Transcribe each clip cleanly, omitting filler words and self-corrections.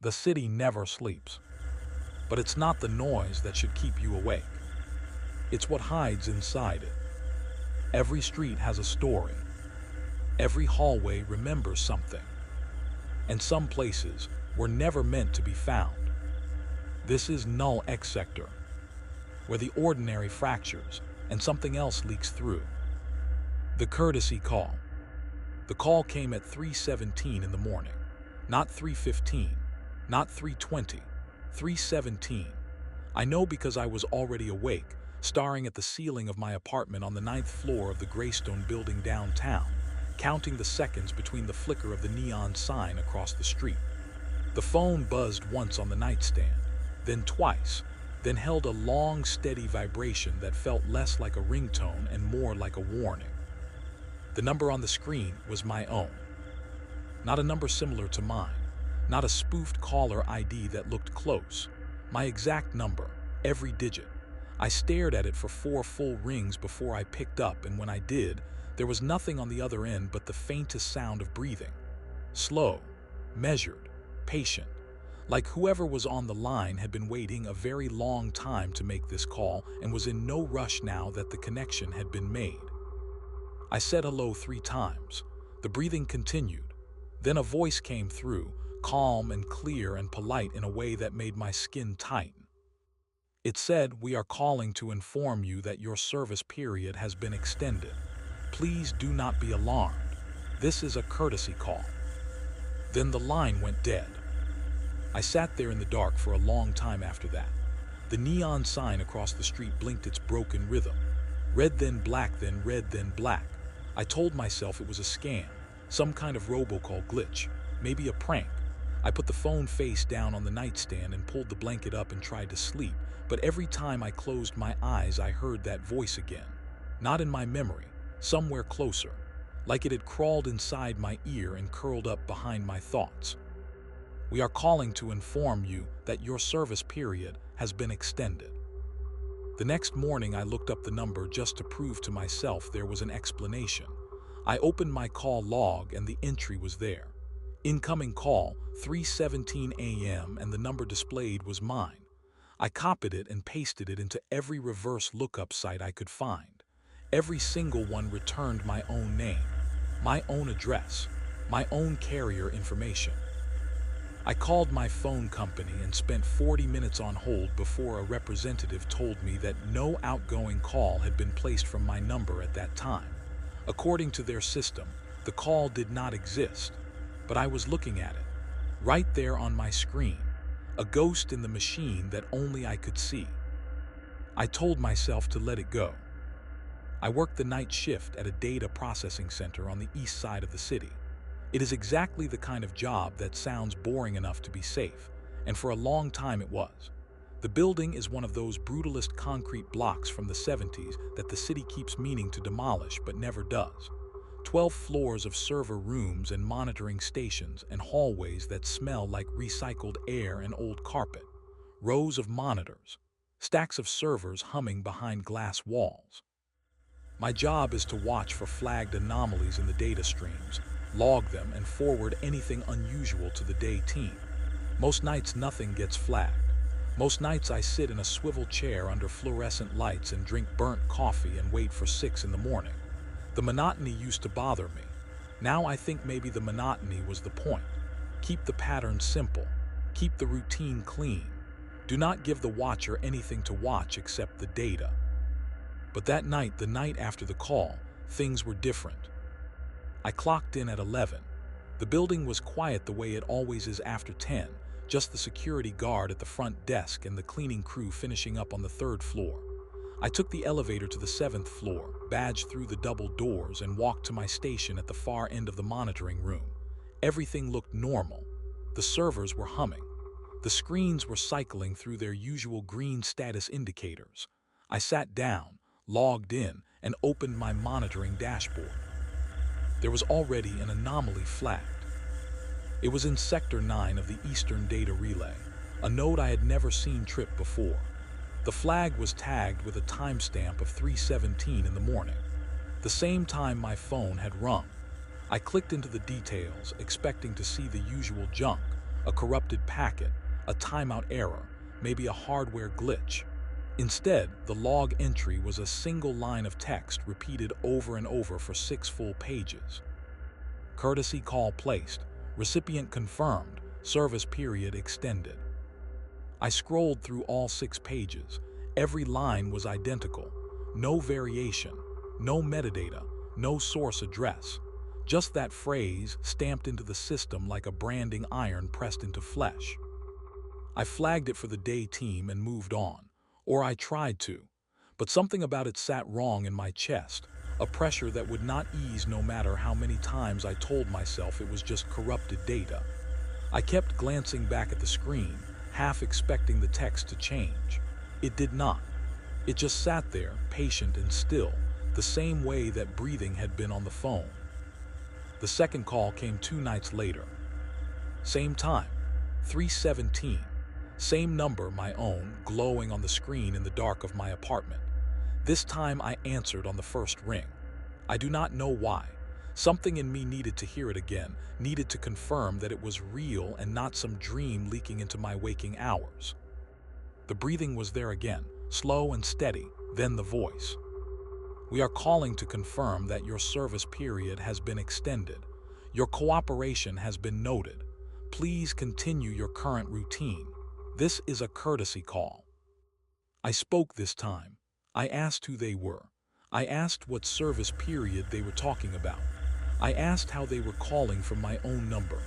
The city never sleeps. But it's not the noise that should keep you awake. It's what hides inside it. Every street has a story. Every hallway remembers something. And some places were never meant to be found. This is NullxSector, where the ordinary fractures and something else leaks through. The courtesy call. The call came at 3:17 in the morning, not 3:15, not 3:20, 3:17. I know because I was already awake, staring at the ceiling of my apartment on the 9th floor of the Greystone building downtown, counting the seconds between the flicker of the neon sign across the street. The phone buzzed once on the nightstand, then twice, then held a long, steady vibration that felt less like a ringtone and more like a warning. The number on the screen was my own. Not a number similar to mine, not a spoofed caller ID that looked close. My exact number, every digit. I stared at it for 4 full rings before I picked up, and when I did, there was nothing on the other end but the faintest sound of breathing. Slow, measured, patient, like whoever was on the line had been waiting a very long time to make this call and was in no rush now that the connection had been made. I said hello 3 times. The breathing continued. Then a voice came through, calm and clear and polite in a way that made my skin tighten. It said, "We are calling to inform you that your service period has been extended. Please do not be alarmed. This is a courtesy call." Then the line went dead. I sat there in the dark for a long time after that. The neon sign across the street blinked its broken rhythm. Red then black then red then black. I told myself it was a scam, some kind of robocall glitch, maybe a prank. I put the phone face down on the nightstand and pulled the blanket up and tried to sleep, but every time I closed my eyes I heard that voice again. Not in my memory, somewhere closer, like it had crawled inside my ear and curled up behind my thoughts. "We are calling to inform you that your service period has been extended." The next morning I looked up the number just to prove to myself there was an explanation. I opened my call log and the entry was there. Incoming call, 3:17 a.m., and the number displayed was mine. I copied it and pasted it into every reverse lookup site I could find. Every single one returned my own name, my own address, my own carrier information. I called my phone company and spent 40 minutes on hold before a representative told me that no outgoing call had been placed from my number at that time. According to their system, the call did not exist, but I was looking at it, right there on my screen, a ghost in the machine that only I could see. I told myself to let it go. I worked the night shift at a data processing center on the east side of the city. It is exactly the kind of job that sounds boring enough to be safe, and for a long time it was. The building is one of those brutalist concrete blocks from the 70s that the city keeps meaning to demolish but never does. 12 floors of server rooms and monitoring stations and hallways that smell like recycled air and old carpet. Rows of monitors, stacks of servers humming behind glass walls. My job is to watch for flagged anomalies in the data streams, log them, and forward anything unusual to the day team. Most nights nothing gets flagged. Most nights I sit in a swivel chair under fluorescent lights and drink burnt coffee and wait for 6 in the morning. The monotony used to bother me. Now I think maybe the monotony was the point. Keep the pattern simple. Keep the routine clean. Do not give the watcher anything to watch except the data. But that night, the night after the call, things were different. I clocked in at 11. The building was quiet the way it always is after 10, just the security guard at the front desk and the cleaning crew finishing up on the 3rd floor. I took the elevator to the 7th floor, badged through the double doors, and walked to my station at the far end of the monitoring room. Everything looked normal. The servers were humming. The screens were cycling through their usual green status indicators. I sat down, logged in, and opened my monitoring dashboard. There was already an anomaly flagged. It was in Sector 9 of the Eastern Data Relay, a node I had never seen trip before. The flag was tagged with a timestamp of 3:17 in the morning, the same time my phone had rung. I clicked into the details, expecting to see the usual junk, a corrupted packet, a timeout error, maybe a hardware glitch. Instead, the log entry was a single line of text repeated over and over for 6 full pages. Courtesy call placed, recipient confirmed, service period extended. I scrolled through all 6 pages. Every line was identical. No variation, no metadata, no source address. Just that phrase stamped into the system like a branding iron pressed into flesh. I flagged it for the day team and moved on. Or I tried to. But something about it sat wrong in my chest, a pressure that would not ease no matter how many times I told myself it was just corrupted data. I kept glancing back at the screen, half expecting the text to change. It did not. It just sat there, patient and still, the same way that breathing had been on the phone. The second call came 2 nights later. Same time, 3:17. Same number, my own, glowing on the screen in the dark of my apartment. This time I answered on the first ring. I do not know why. Something in me needed to hear it again, needed to confirm that it was real and not some dream leaking into my waking hours. The breathing was there again, slow and steady, then the voice. We are calling to confirm that your service period has been extended. Your cooperation has been noted. Please continue your current routine. This is a courtesy call. I spoke this time. I asked who they were. I asked what service period they were talking about. I asked how they were calling from my own number.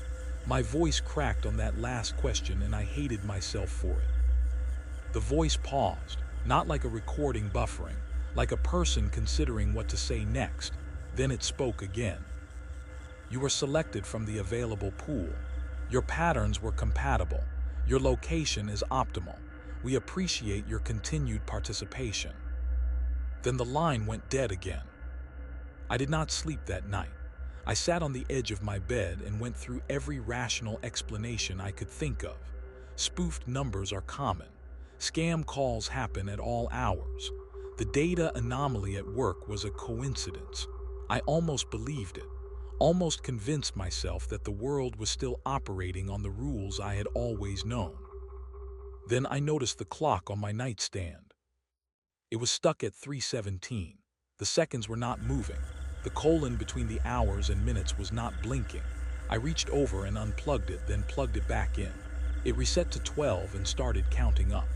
My voice cracked on that last question and I hated myself for it. The voice paused, not like a recording buffering, like a person considering what to say next. Then it spoke again. You were selected from the available pool. Your patterns were compatible. Your location is optimal. We appreciate your continued participation. Then the line went dead again. I did not sleep that night. I sat on the edge of my bed and went through every rational explanation I could think of. Spoofed numbers are common. Scam calls happen at all hours. The data anomaly at work was a coincidence. I almost believed it, almost convinced myself that the world was still operating on the rules I had always known. Then I noticed the clock on my nightstand. It was stuck at 3:17. The seconds were not moving. The colon between the hours and minutes was not blinking. I reached over and unplugged it, then plugged it back in. It reset to 12 and started counting up.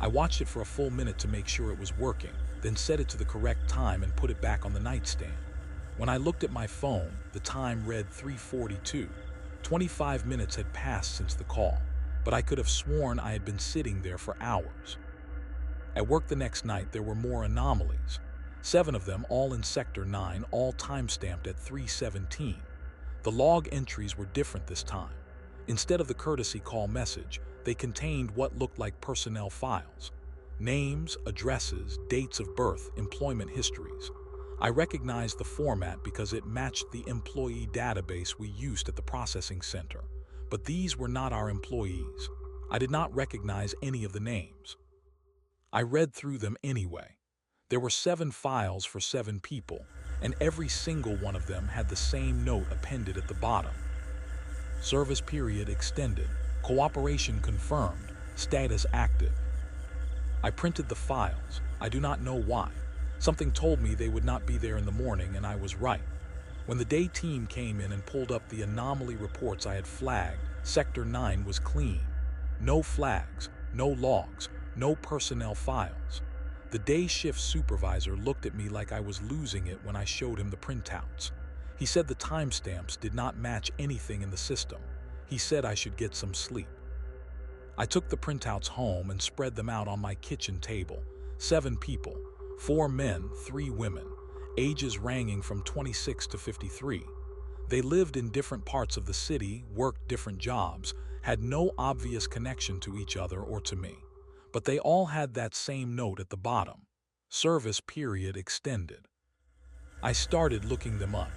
I watched it for a full minute to make sure it was working, then set it to the correct time and put it back on the nightstand. When I looked at my phone, the time read 3:42. 25 minutes had passed since the call, but I could have sworn I had been sitting there for hours. At work the next night, there were more anomalies. 7 of them, all in Sector 9, all time-stamped at 3:17. The log entries were different this time. Instead of the courtesy call message, they contained what looked like personnel files. Names, addresses, dates of birth, employment histories. I recognized the format because it matched the employee database we used at the processing center. But these were not our employees. I did not recognize any of the names. I read through them anyway. There were 7 files for 7 people, and every single one of them had the same note appended at the bottom. Service period extended. Cooperation confirmed. Status active. I printed the files. I do not know why. Something told me they would not be there in the morning, and I was right. When the day team came in and pulled up the anomaly reports I had flagged, Sector 9 was clean. No flags, no logs, no personnel files. The day shift supervisor looked at me like I was losing it when I showed him the printouts. He said the timestamps did not match anything in the system. He said I should get some sleep. I took the printouts home and spread them out on my kitchen table. 7 people, 4 men, 3 women, ages ranging from 26 to 53. They lived in different parts of the city, worked different jobs, had no obvious connection to each other or to me. But they all had that same note at the bottom. Service period extended. I started looking them up.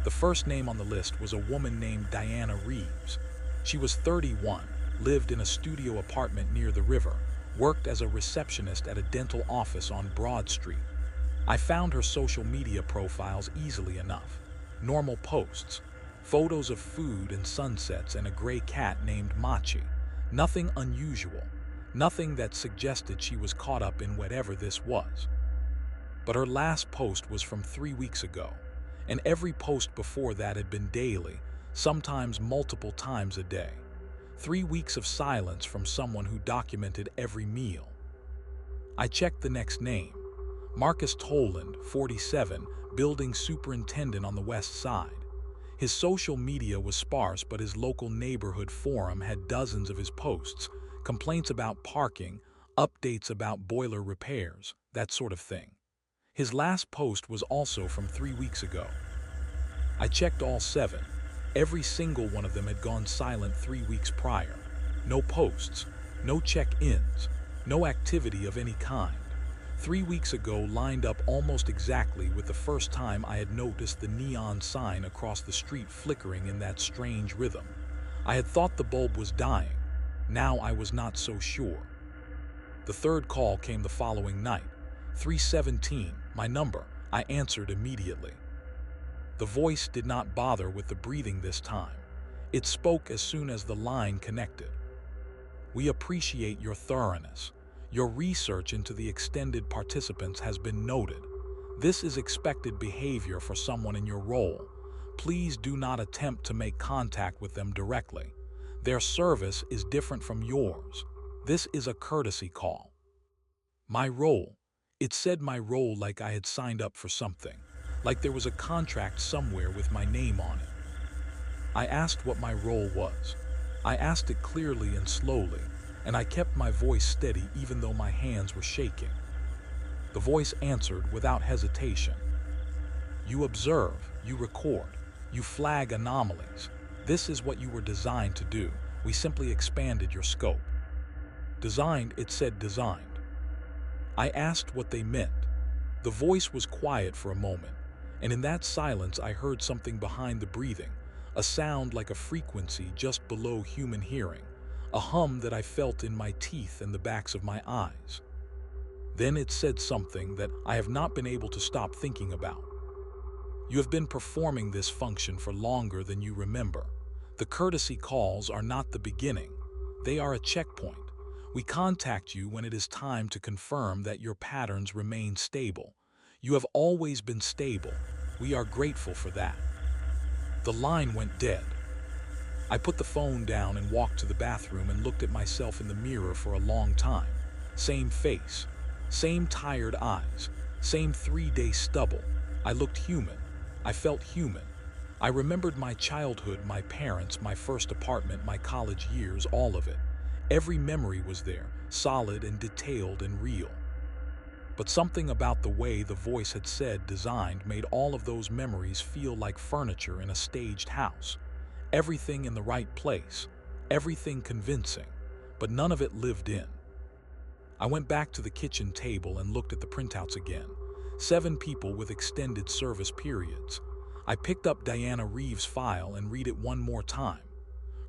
The first name on the list was a woman named Diana Reeves. She was 31, lived in a studio apartment near the river, worked as a receptionist at a dental office on Broad Street. I found her social media profiles easily enough. Normal posts. Photos of food and sunsets and a gray cat named Machi. Nothing unusual. Nothing that suggested she was caught up in whatever this was. But her last post was from 3 weeks ago, and every post before that had been daily, sometimes multiple times a day. 3 weeks of silence from someone who documented every meal. I checked the next name. Marcus Toland, 47, building superintendent on the west side. His social media was sparse, but his local neighborhood forum had dozens of his posts, complaints about parking, updates about boiler repairs, that sort of thing. His last post was also from 3 weeks ago. I checked all 7. Every single one of them had gone silent 3 weeks prior. No posts, no check-ins, no activity of any kind. 3 weeks ago lined up almost exactly with the first time I had noticed the neon sign across the street flickering in that strange rhythm. I had thought the bulb was dying. Now I was not so sure. The third call came the following night. 317, my number. I answered immediately. The voice did not bother with the breathing this time. It spoke as soon as the line connected. We appreciate your thoroughness. Your research into the extended participants has been noted. This is expected behavior for someone in your role. Please do not attempt to make contact with them directly. Their service is different from yours. This is a courtesy call. My role. It said my role like I had signed up for something, like there was a contract somewhere with my name on it. I asked what my role was. I asked it clearly and slowly, and I kept my voice steady even though my hands were shaking. The voice answered without hesitation. You observe, you record, you flag anomalies. This is what you were designed to do. We simply expanded your scope. Designed, it said designed. I asked what they meant. The voice was quiet for a moment, and in that silence I heard something behind the breathing, a sound like a frequency just below human hearing, a hum that I felt in my teeth and the backs of my eyes. Then it said something that I have not been able to stop thinking about. You have been performing this function for longer than you remember. The courtesy calls are not the beginning. They are a checkpoint. We contact you when it is time to confirm that your patterns remain stable. You have always been stable. We are grateful for that. The line went dead. I put the phone down and walked to the bathroom and looked at myself in the mirror for a long time. Same face, same tired eyes, same 3-day stubble. I looked human. I felt human. I remembered my childhood, my parents, my first apartment, my college years, all of it. Every memory was there, solid and detailed and real. But something about the way the voice had said designed made all of those memories feel like furniture in a staged house. Everything in the right place, everything convincing, but none of it lived in. I went back to the kitchen table and looked at the printouts again. 7 people with extended service periods. I picked up Diana Reeves' file and read it one more time.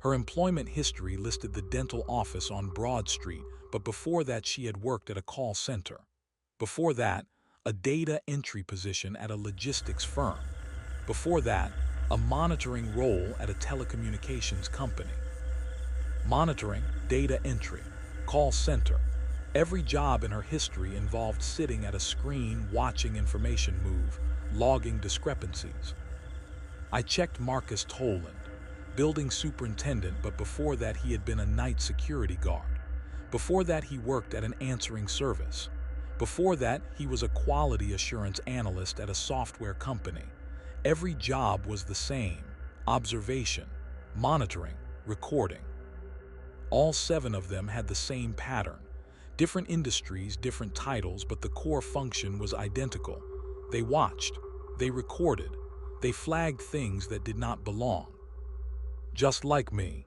Her employment history listed the dental office on Broad Street, but before that she had worked at a call center. Before that, a data entry position at a logistics firm. Before that, a monitoring role at a telecommunications company. Monitoring, data entry, call center. Every job in her history involved sitting at a screen watching information move, logging discrepancies. I checked Marcus Toland, building superintendent, but before that he had been a night security guard. Before that he worked at an answering service. Before that he was a quality assurance analyst at a software company. Every job was the same: observation, monitoring, recording. All 7 of them had the same pattern. Different industries, different titles, but the core function was identical. They watched, they recorded, they flagged things that did not belong. Just like me.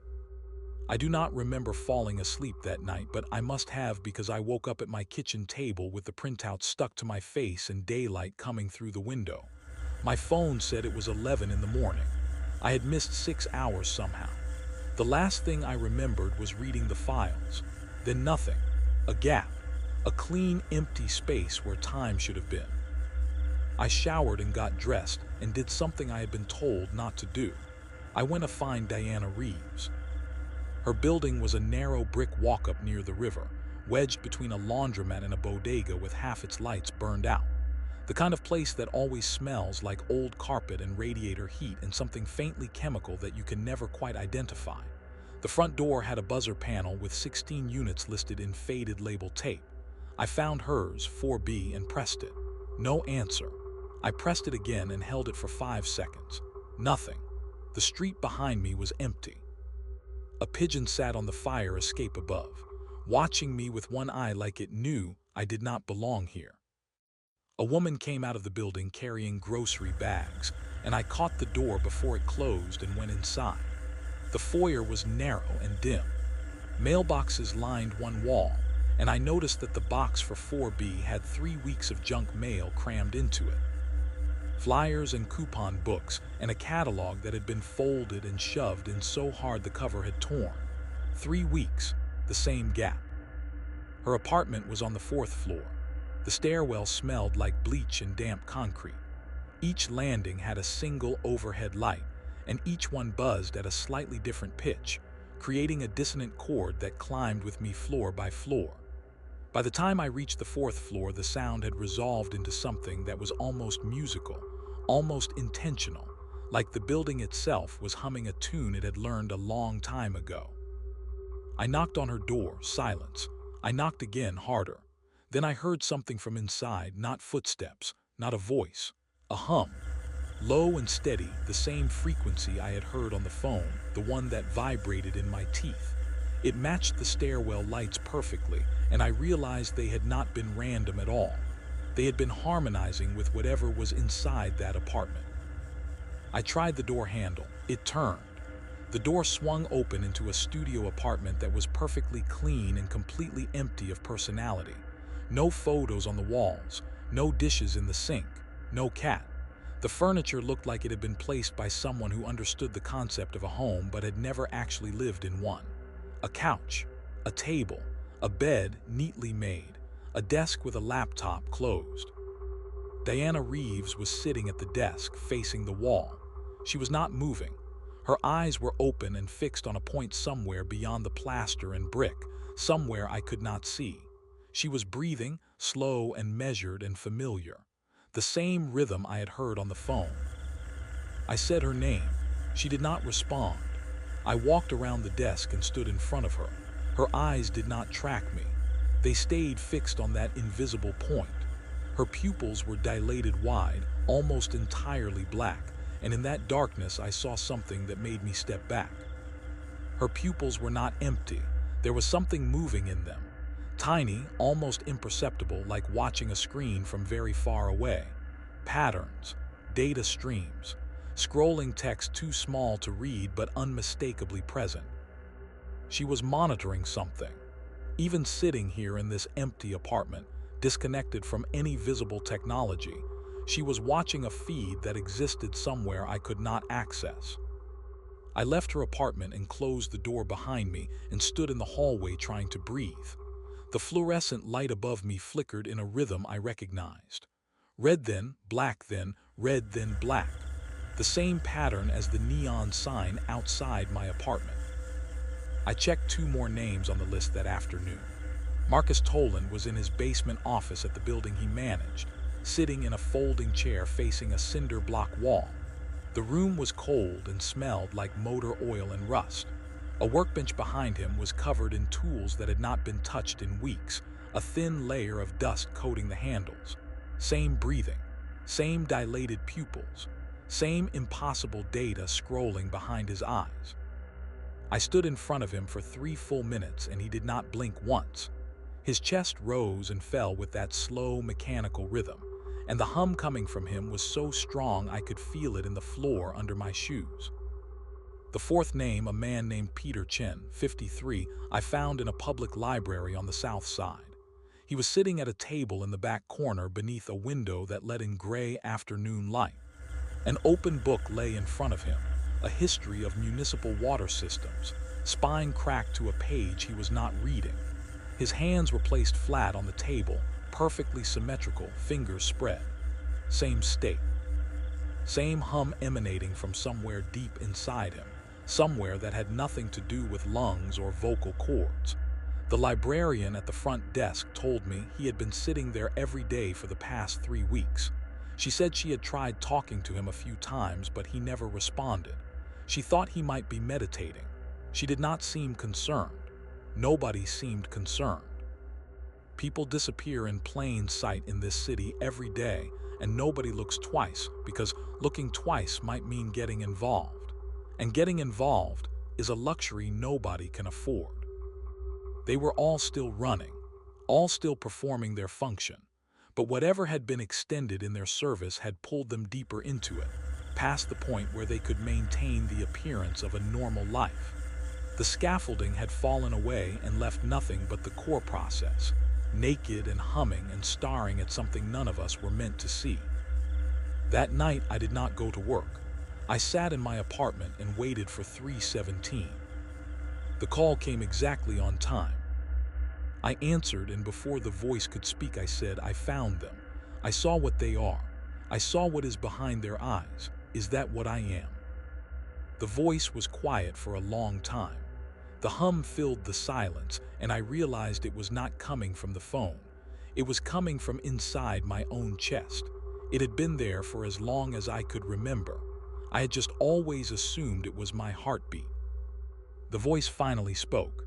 I do not remember falling asleep that night, but I must have, because I woke up at my kitchen table with the printout stuck to my face and daylight coming through the window. My phone said it was 11 in the morning. I had missed 6 hours somehow. The last thing I remembered was reading the files. Then nothing. A gap. A clean, empty space where time should have been. I showered and got dressed and did something I had been told not to do. I went to find Diana Reeves. Her building was a narrow brick walk-up near the river, wedged between a laundromat and a bodega with half its lights burned out. The kind of place that always smells like old carpet and radiator heat and something faintly chemical that you can never quite identify. The front door had a buzzer panel with 16 units listed in faded label tape. I found hers, 4B, and pressed it. No answer. I pressed it again and held it for 5 seconds. Nothing. The street behind me was empty. A pigeon sat on the fire escape above, watching me with one eye like it knew I did not belong here. A woman came out of the building carrying grocery bags, and I caught the door before it closed and went inside. The foyer was narrow and dim. Mailboxes lined one wall, and I noticed that the box for 4B had 3 weeks of junk mail crammed into it. Flyers and coupon books, and a catalog that had been folded and shoved in so hard the cover had torn. 3 weeks, the same gap. Her apartment was on the 4th floor. The stairwell smelled like bleach and damp concrete. Each landing had a single overhead light, and each one buzzed at a slightly different pitch, creating a dissonant chord that climbed with me floor by floor. By the time I reached the 4th floor, the sound had resolved into something that was almost musical, almost intentional, like the building itself was humming a tune it had learned a long time ago. I knocked on her door, silence. I knocked again, harder. Then I heard something from inside, not footsteps, not a voice, a hum. Low and steady, the same frequency I had heard on the phone, the one that vibrated in my teeth. It matched the stairwell lights perfectly, and I realized they had not been random at all. They had been harmonizing with whatever was inside that apartment. I tried the door handle. It turned. The door swung open into a studio apartment that was perfectly clean and completely empty of personality. No photos on the walls, no dishes in the sink, no cat. The furniture looked like it had been placed by someone who understood the concept of a home but had never actually lived in one. A couch, a table, a bed neatly made, a desk with a laptop closed. Diana Reeves was sitting at the desk facing the wall. She was not moving. Her eyes were open and fixed on a point somewhere beyond the plaster and brick, somewhere I could not see. She was breathing, slow and measured and familiar, the same rhythm I had heard on the phone. I said her name. She did not respond. I walked around the desk and stood in front of her. Her eyes did not track me. They stayed fixed on that invisible point. Her pupils were dilated wide, almost entirely black, and in that darkness I saw something that made me step back. Her pupils were not empty. There was something moving in them. Tiny, almost imperceptible, like watching a screen from very far away. Patterns, data streams, scrolling text too small to read but unmistakably present. She was monitoring something. Even sitting here in this empty apartment, disconnected from any visible technology, she was watching a feed that existed somewhere I could not access. I left her apartment and closed the door behind me and stood in the hallway trying to breathe. The fluorescent light above me flickered in a rhythm I recognized. Red then, black then, red then black. The same pattern as the neon sign outside my apartment. I checked 2 more names on the list that afternoon. Marcus Toland was in his basement office at the building he managed, sitting in a folding chair facing a cinder block wall. The room was cold and smelled like motor oil and rust. A workbench behind him was covered in tools that had not been touched in weeks, a thin layer of dust coating the handles. Same breathing, same dilated pupils, same impossible data scrolling behind his eyes. I stood in front of him for 3 full minutes and he did not blink once. His chest rose and fell with that slow mechanical rhythm, and the hum coming from him was so strong I could feel it in the floor under my shoes. The 4th name, a man named Peter Chen, 53, I found in a public library on the south side. He was sitting at a table in the back corner beneath a window that let in gray afternoon light. An open book lay in front of him, a history of municipal water systems, spine cracked to a page he was not reading. His hands were placed flat on the table, perfectly symmetrical, fingers spread. Same state. Same hum emanating from somewhere deep inside him, somewhere that had nothing to do with lungs or vocal cords. The librarian at the front desk told me he had been sitting there every day for the past 3 weeks. She said she had tried talking to him a few times, but he never responded. She thought he might be meditating. She did not seem concerned. Nobody seemed concerned. People disappear in plain sight in this city every day, and nobody looks twice, because looking twice might mean getting involved. And getting involved is a luxury nobody can afford. They were all still running, all still performing their function, but whatever had been extended in their service had pulled them deeper into it, past the point where they could maintain the appearance of a normal life. The scaffolding had fallen away and left nothing but the core process, naked and humming and staring at something none of us were meant to see. That night I did not go to work. I sat in my apartment and waited for 3:17. The call came exactly on time. I answered, and before the voice could speak, I said, "I found them. I saw what they are. I saw what is behind their eyes. Is that what I am?" The voice was quiet for a long time. The hum filled the silence, and I realized it was not coming from the phone. It was coming from inside my own chest. It had been there for as long as I could remember. I had just always assumed it was my heartbeat. The voice finally spoke.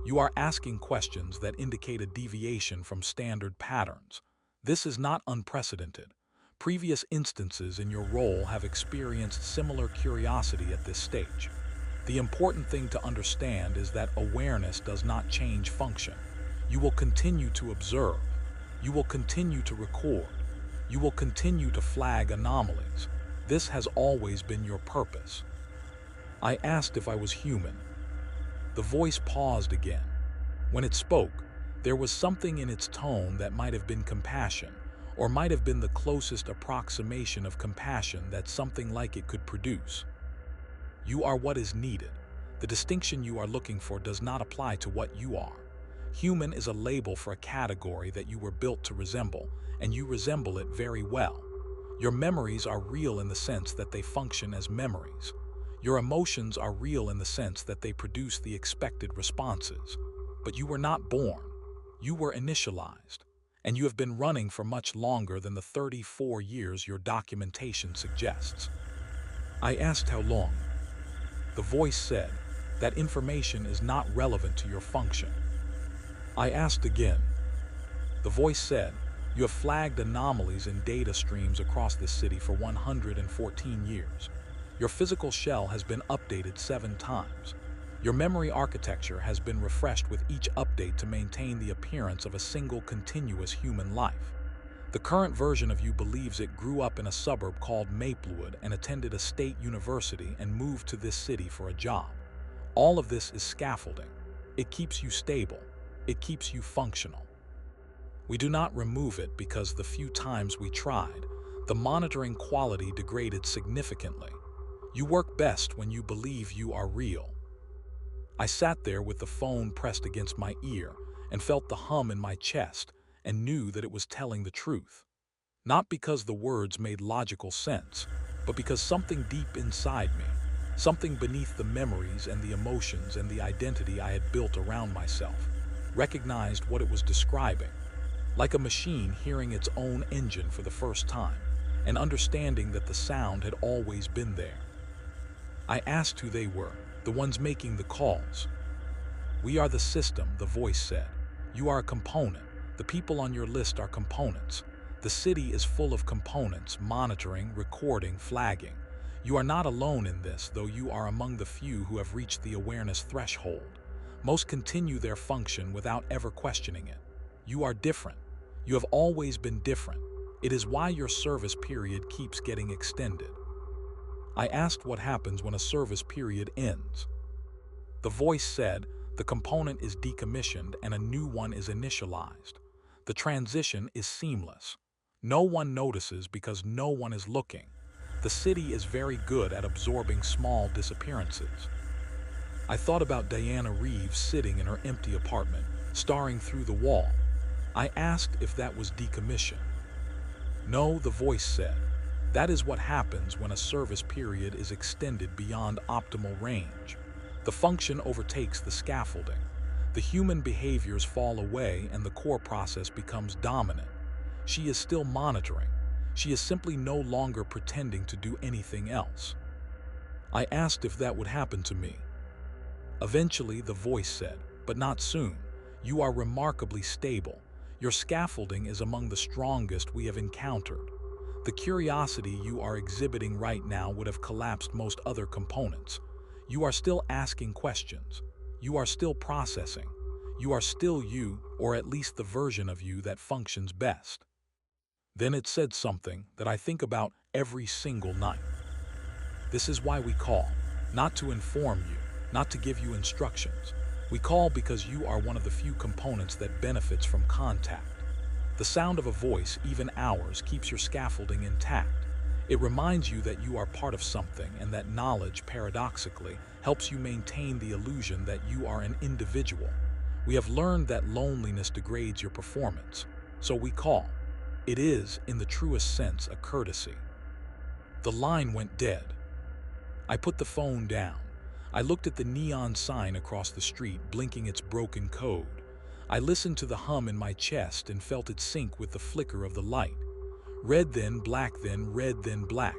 "You are asking questions that indicate a deviation from standard patterns. This is not unprecedented. Previous instances in your role have experienced similar curiosity at this stage. The important thing to understand is that awareness does not change function. You will continue to observe. You will continue to record. You will continue to flag anomalies. This has always been your purpose." I asked if I was human. The voice paused again. When it spoke, there was something in its tone that might have been compassion, or might have been the closest approximation of compassion that something like it could produce. "You are what is needed. The distinction you are looking for does not apply to what you are. Human is a label for a category that you were built to resemble, and you resemble it very well. Your memories are real in the sense that they function as memories. Your emotions are real in the sense that they produce the expected responses. But you were not born. You were initialized. And you have been running for much longer than the 34 years your documentation suggests." I asked how long. The voice said, "That information is not relevant to your function." I asked again. The voice said, "You have flagged anomalies in data streams across this city for 114 years. Your physical shell has been updated 7 times. Your memory architecture has been refreshed with each update to maintain the appearance of a single continuous human life. The current version of you believes it grew up in a suburb called Maplewood and attended a state university and moved to this city for a job. All of this is scaffolding. It keeps you stable. It keeps you functional. We do not remove it because the few times we tried, the monitoring quality degraded significantly. You work best when you believe you are real." I sat there with the phone pressed against my ear and felt the hum in my chest and knew that it was telling the truth. Not because the words made logical sense, but because something deep inside me, something beneath the memories and the emotions and the identity I had built around myself, recognized what it was describing. Like a machine hearing its own engine for the first time and understanding that the sound had always been there. I asked who they were, the ones making the calls. "We are the system," the voice said. "You are a component. The people on your list are components. The city is full of components, monitoring, recording, flagging. You are not alone in this, though you are among the few who have reached the awareness threshold. Most continue their function without ever questioning it. You are different. You have always been different. It is why your service period keeps getting extended." I asked what happens when a service period ends. The voice said, "The component is decommissioned and a new one is initialized. The transition is seamless. No one notices because no one is looking. The city is very good at absorbing small disappearances." I thought about Diana Reeves sitting in her empty apartment, staring through the wall. I asked if that was decommission. "No," the voice said. That is what happens when a service period is extended beyond optimal range. The function overtakes the scaffolding. The human behaviors fall away and the core process becomes dominant. She is still monitoring. She is simply no longer pretending to do anything else. I asked if that would happen to me. Eventually, the voice said, "But not soon. You are remarkably stable. Your scaffolding is among the strongest we have encountered. The curiosity you are exhibiting right now would have collapsed most other components. You are still asking questions. You are still processing. You are still you, or at least the version of you that functions best." Then it said something that I think about every single night. This is why we call, not to inform you, not to give you instructions. We call because you are one of the few components that benefits from contact. The sound of a voice, even ours, keeps your scaffolding intact. It reminds you that you are part of something, and that knowledge, paradoxically, helps you maintain the illusion that you are an individual. We have learned that loneliness degrades your performance, so we call. It is, in the truest sense, a courtesy. The line went dead. I put the phone down. I looked at the neon sign across the street, blinking its broken code. I listened to the hum in my chest and felt it sync with the flicker of the light. Red then black, then red, then black.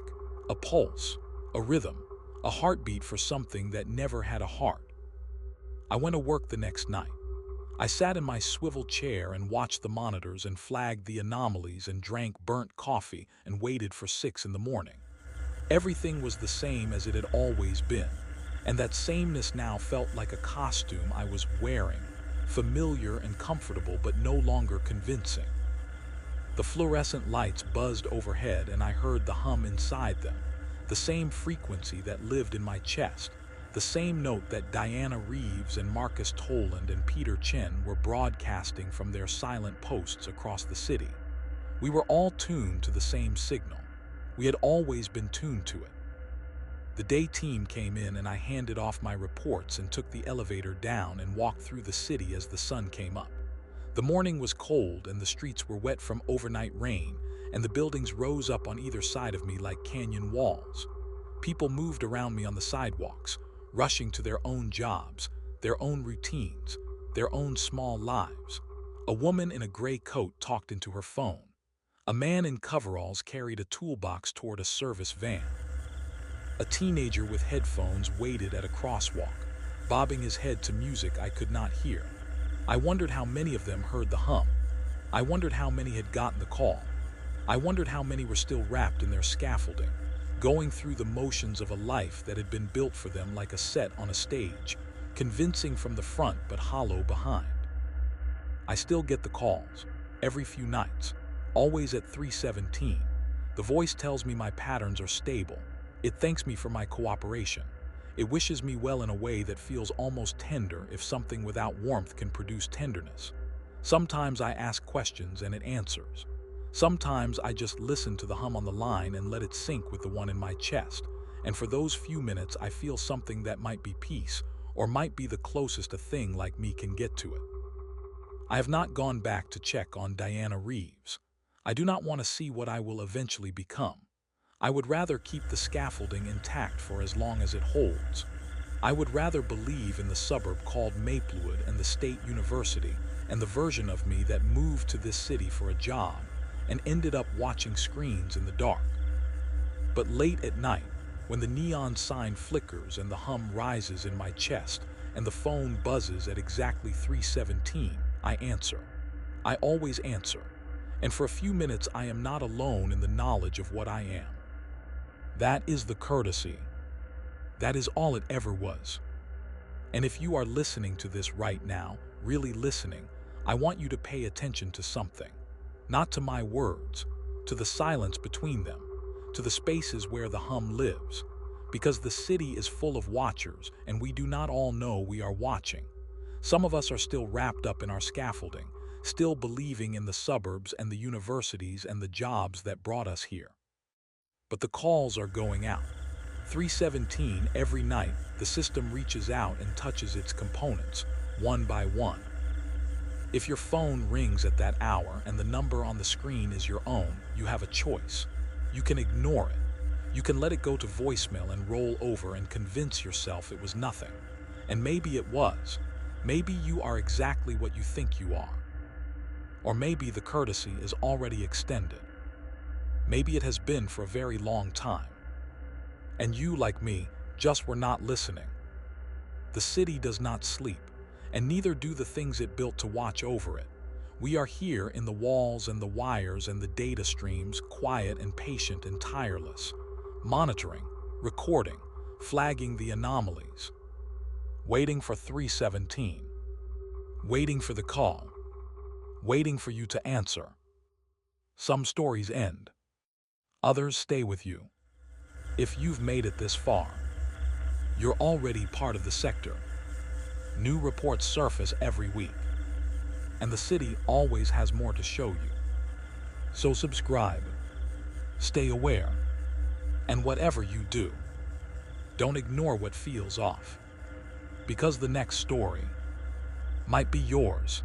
A pulse, a rhythm, a heartbeat for something that never had a heart. I went to work the next night. I sat in my swivel chair and watched the monitors and flagged the anomalies and drank burnt coffee and waited for 6 in the morning. Everything was the same as it had always been, and that sameness now felt like a costume I was wearing, familiar and comfortable but no longer convincing. The fluorescent lights buzzed overhead and I heard the hum inside them, the same frequency that lived in my chest, the same note that Diana Reeves and Marcus Toland and Peter Chen were broadcasting from their silent posts across the city. We were all tuned to the same signal. We had always been tuned to it. The day team came in and I handed off my reports and took the elevator down and walked through the city as the sun came up. The morning was cold and the streets were wet from overnight rain, and the buildings rose up on either side of me like canyon walls. People moved around me on the sidewalks, rushing to their own jobs, their own routines, their own small lives. A woman in a gray coat talked into her phone. A man in coveralls carried a toolbox toward a service van. A teenager with headphones waited at a crosswalk, bobbing his head to music I could not hear. I wondered how many of them heard the hum. I wondered how many had gotten the call. I wondered how many were still wrapped in their scaffolding, going through the motions of a life that had been built for them like a set on a stage, convincing from the front but hollow behind. I still get the calls, every few nights, always at 3:17. The voice tells me my patterns are stable. It thanks me for my cooperation. It wishes me well in a way that feels almost tender, if something without warmth can produce tenderness. Sometimes I ask questions and it answers. Sometimes I just listen to the hum on the line and let it sync with the one in my chest. And for those few minutes I feel something that might be peace, or might be the closest a thing like me can get to it. I have not gone back to check on Diana Reeves. I do not want to see what I will eventually become. I would rather keep the scaffolding intact for as long as it holds. I would rather believe in the suburb called Maplewood and the State University and the version of me that moved to this city for a job and ended up watching screens in the dark. But late at night, when the neon sign flickers and the hum rises in my chest and the phone buzzes at exactly 3:17, I answer. I always answer. And for a few minutes I am not alone in the knowledge of what I am. That is the courtesy. That is all it ever was. And if you are listening to this right now, really listening, I want you to pay attention to something. Not to my words, to the silence between them, to the spaces where the hum lives. Because the city is full of watchers, and we do not all know we are watching. Some of us are still wrapped up in our scaffolding, still believing in the suburbs and the universities and the jobs that brought us here. But the calls are going out. 3:17 every night, the system reaches out and touches its components, one by one. If your phone rings at that hour and the number on the screen is your own, you have a choice. You can ignore it. You can let it go to voicemail and roll over and convince yourself it was nothing. And maybe it was. Maybe you are exactly what you think you are. Or maybe the courtesy is already extended. Maybe it has been for a very long time. And you, like me, just were not listening. The city does not sleep, and neither do the things it built to watch over it. We are here in the walls and the wires and the data streams, quiet and patient and tireless, monitoring, recording, flagging the anomalies, waiting for 317, waiting for the call, waiting for you to answer. Some stories end. Others stay with you. If you've made it this far, you're already part of the sector. New reports surface every week, and the city always has more to show you. So subscribe, stay aware, and whatever you do, don't ignore what feels off, because the next story might be yours.